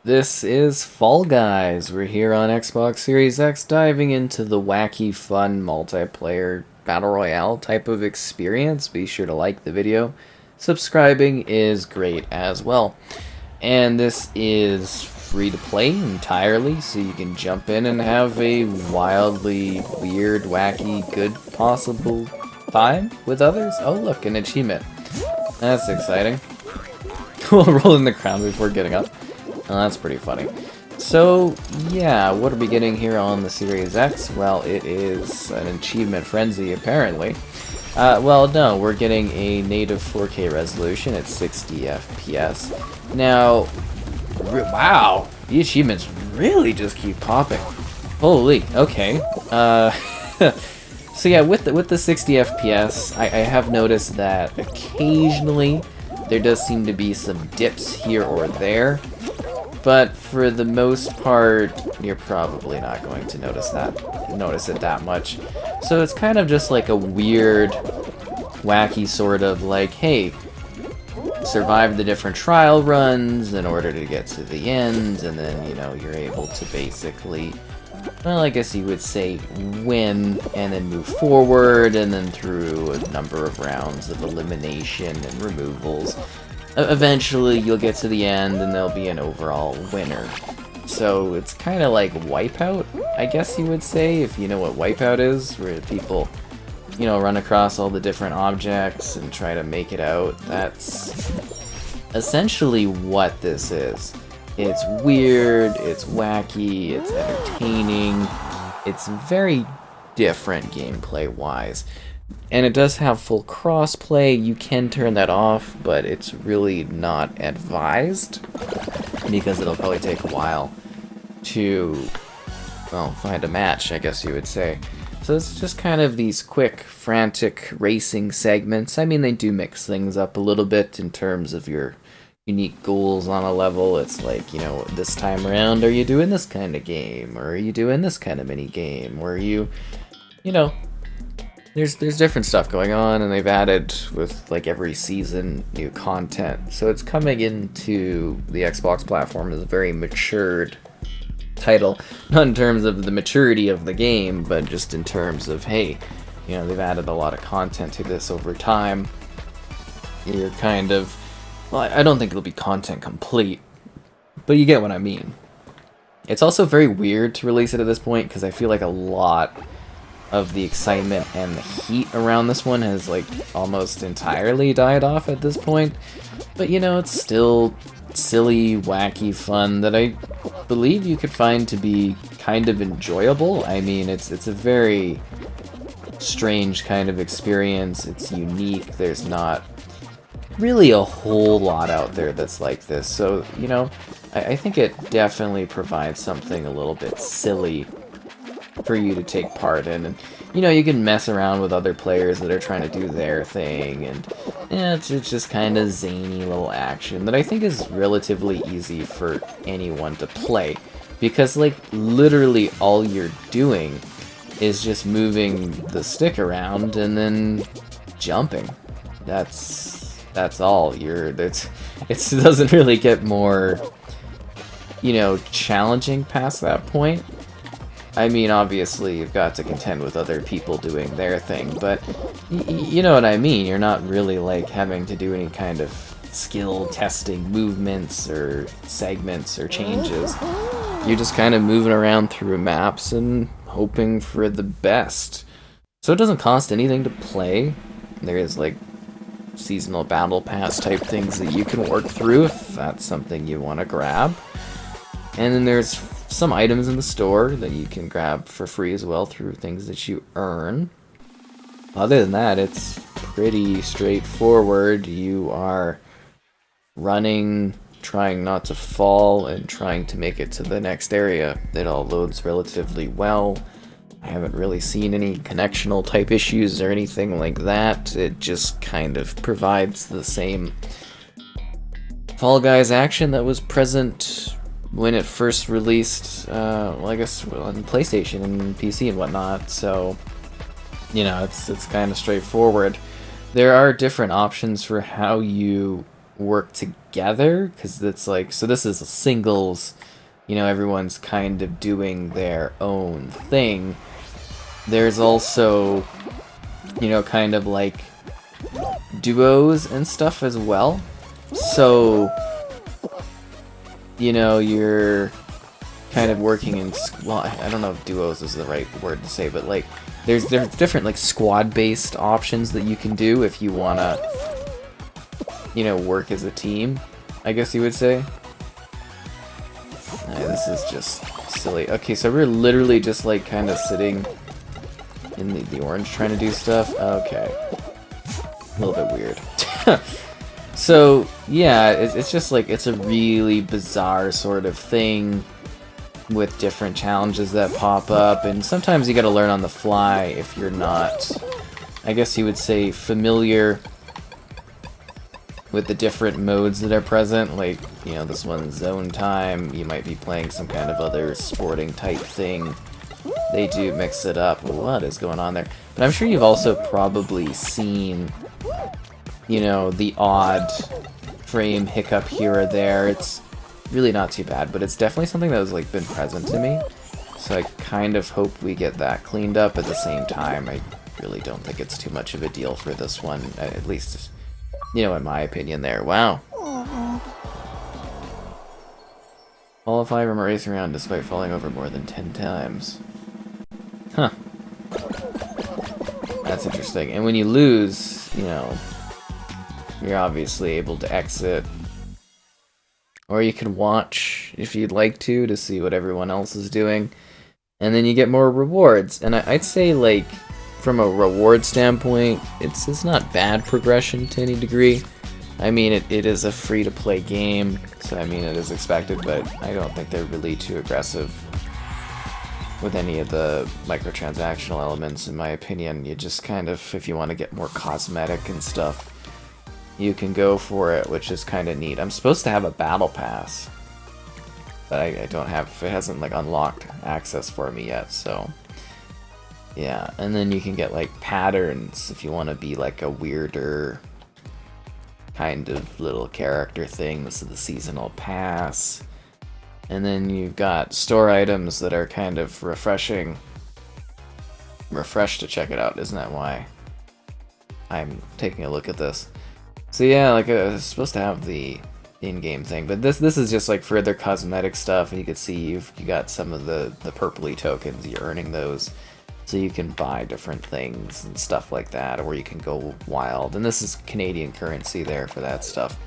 This is Fall Guys. We're here on Xbox Series X diving into the wacky, fun, multiplayer, battle royale type of experience. Be sure to like the video. Subscribing is great as well. And this is free to play entirely, so you can jump in and have a wildly weird, wacky, good possible time with others. Oh look, an achievement. That's exciting. We'll roll in the ground before getting up. Oh, that's pretty funny. So, yeah, what are we getting here on the Series X? Well, it is an achievement frenzy, apparently. Well, no, we're getting a native 4K resolution at 60 FPS. Now, wow, the achievements really just keep popping. Holy, okay. So yeah, with the 60 FPS, I have noticed that occasionally there does seem to be some dips here or there. But for the most part, you're probably not going to notice it that much. So it's kind of just like a weird, wacky sort of like, hey, survive the different trial runs in order to get to the end, and then, you know, you're able to basically, well, I guess you would say win, and then move forward, and then through a number of rounds of elimination and removals. Eventually, you'll get to the end, and there'll be an overall winner. So it's kind of like Wipeout, I guess you would say, if you know what Wipeout is, where people, you know, run across all the different objects and try to make it out. That's essentially what this is. It's weird, it's wacky, it's entertaining, it's very different gameplay-wise. And it does have full crossplay. You can turn that off, but it's really not advised because it'll probably take a while to, well, find a match, I guess you would say. So it's just kind of these quick, frantic racing segments. I mean, they do mix things up a little bit in terms of your unique goals on a level. It's like, you know, this time around, are you doing this kind of game? Or are you doing this kind of mini game? Or are you know, there's different stuff going on, and they've added, with like every season, new content. So it's coming into the Xbox platform as a very matured title, not in terms of the maturity of the game, but just in terms of, hey, you know, they've added a lot of content to this over time. You're kind of, well, I don't think it'll be content complete, but you get what I mean. It's also very weird to release it at this point, because I feel like a lot of the excitement and the heat around this one has like almost entirely died off at this point. But you know, it's still silly, wacky fun that I believe you could find to be kind of enjoyable. I mean, it's a very strange kind of experience. It's unique. There's not really a whole lot out there that's like this. So, you know, I think it definitely provides something a little bit silly for you to take part in, and you know, you can mess around with other players that are trying to do their thing, and yeah, it's just kind of zany little action that I think is relatively easy for anyone to play, because like literally all you're doing is just moving the stick around and then jumping. That's all. It doesn't really get more, you know, challenging past that point. I mean, obviously, you've got to contend with other people doing their thing, but you know what I mean. You're not really, like, having to do any kind of skill-testing movements or segments or changes. You're just kind of moving around through maps and hoping for the best. So it doesn't cost anything to play. There is, like, seasonal battle pass type things that you can work through if that's something you want to grab. And then there's some items in the store that you can grab for free as well through things that you earn. Other than that, it's pretty straightforward. You are running, trying not to fall, and trying to make it to the next area. It all loads relatively well. I haven't really seen any connectional type issues or anything like that. It just kind of provides the same Fall Guys action that was present when it first released, well, I guess on PlayStation and PC and whatnot. So, you know, it's kind of straightforward. There are different options for how you work together, because it's like, so this is a singles, you know, everyone's kind of doing their own thing. There's also, you know, kind of like duos and stuff as well. So, you know, you're kind of working in, well, I don't know if duos is the right word to say, but like there's different like squad-based options that you can do if you wanna, you know, work as a team, I guess you would say. This is just silly. Okay, so we're literally just like kind of sitting in the orange trying to do stuff. Okay, a little bit weird. So yeah, it's just like, it's a really bizarre sort of thing with different challenges that pop up, and sometimes you gotta learn on the fly if you're not, I guess you would say, familiar with the different modes that are present. Like, you know, this one's zone time, you might be playing some kind of other sporting type thing. They do mix it up. What is going on there? But I'm sure you've also probably seen, you know, the odd frame hiccup here or there. It's really not too bad, but it's definitely something that has like been present to me. So I kind of hope we get that cleaned up. At the same time, I really don't think it's too much of a deal for this one, at least, you know, in my opinion there. Wow. All 5 of them are racing around despite falling over more than 10 times. Huh. That's interesting. And when you lose, you know, you're obviously able to exit. Or you can watch, if you'd like to see what everyone else is doing. And then you get more rewards. And I'd say, like, from a reward standpoint, it's not bad progression to any degree. I mean, it is a free-to-play game, so I mean, it is expected, but I don't think they're really too aggressive with any of the microtransactional elements, in my opinion. You just kind of, if you want to get more cosmetic and stuff, you can go for it, which is kind of neat. I'm supposed to have a battle pass, but I don't have, it hasn't like unlocked access for me yet, so yeah. And then you can get like patterns if you want to be like a weirder kind of little character thing. This is the seasonal pass. And then you've got store items that are kind of refreshing. Refresh to check it out, isn't that why I'm taking a look at this? So yeah, like I was supposed to have the in-game thing, but this is just like further cosmetic stuff. And you can see you got some of the purpley tokens. You're earning those, so you can buy different things and stuff like that, or you can go wild. And this is Canadian currency there for that stuff.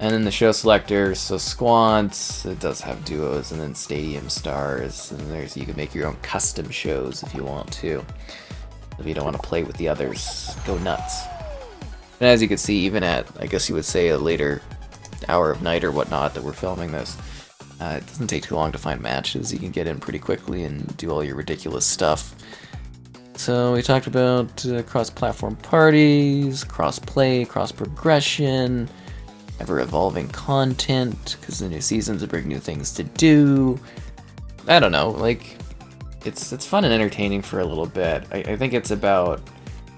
And then the show selectors, so squads, it does have duos, and then stadium stars, and there's, you can make your own custom shows if you want to. If you don't want to play with the others, go nuts. And as you can see, even at, I guess you would say, a later hour of night or whatnot that we're filming this, it doesn't take too long to find matches. You can get in pretty quickly and do all your ridiculous stuff. So we talked about cross-platform parties, cross-play, cross-progression, ever-evolving content, because the new seasons will bring new things to do. I don't know, like, it's fun and entertaining for a little bit. I think it's about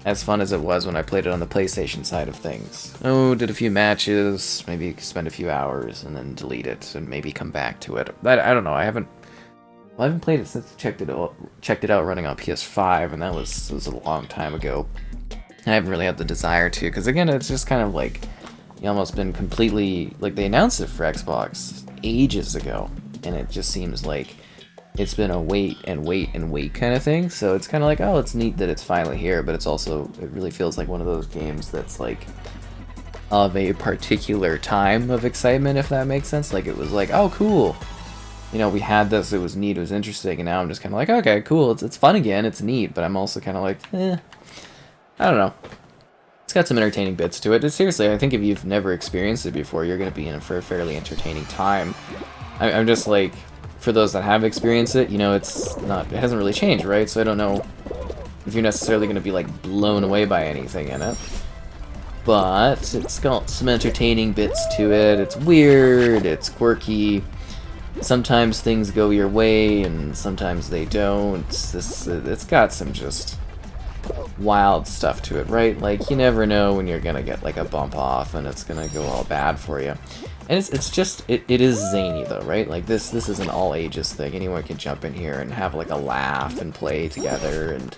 as fun as it was when I played it on the PlayStation side of things. Oh, did a few matches, maybe spend a few hours, and then delete it, and maybe come back to it. I don't know, I haven't played it since I checked it out running on PS5, and that was a long time ago. I haven't really had the desire to, because again, it's just kind of like, you almost been completely, like, they announced it for Xbox ages ago, and it just seems like it's been a wait and wait and wait kind of thing. So it's kind of like, oh, it's neat that it's finally here, but it's also, it really feels like one of those games that's like of a particular time of excitement, if that makes sense. Like, it was like, oh, cool, you know, we had this, it was neat, it was interesting, and now I'm just kind of like, okay, cool, it's fun again, it's neat, but I'm also kind of like, I don't know. It's got some entertaining bits to it. Seriously, I think if you've never experienced it before, you're going to be in for a fairly entertaining time. I'm just like, for those that have experienced it, you know, it hasn't really changed, right? So I don't know if you're necessarily going to be like blown away by anything in it. But it's got some entertaining bits to it. It's weird, it's quirky. Sometimes things go your way, and sometimes they don't. It's got some just wild stuff to it, right? Like, you never know when you're gonna get like a bump off and it's gonna go all bad for you. And it's just, it is zany though, right? Like this is an all ages thing. Anyone can jump in here and have like a laugh and play together, and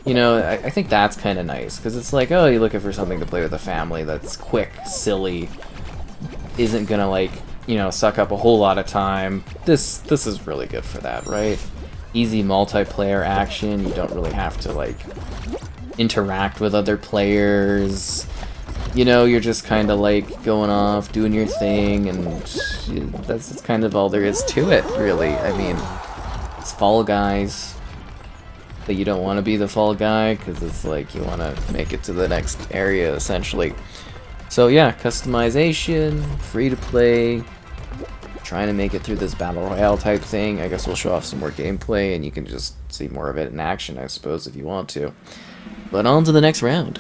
you know, I think that's kind of nice, because it's like, oh, you're looking for something to play with a family that's quick, silly, isn't gonna like, you know, suck up a whole lot of time. This is really good for that, right? Easy multiplayer action. You don't really have to like interact with other players. You know, you're just kind of like going off, doing your thing, and that's kind of all there is to it, really. I mean, it's Fall Guys, but you don't want to be the Fall Guy, because it's like you want to make it to the next area, essentially. So yeah, customization, free to play, trying to make it through this Battle Royale type thing. I guess we'll show off some more gameplay, and you can just see more of it in action, I suppose, if you want to. But on to the next round.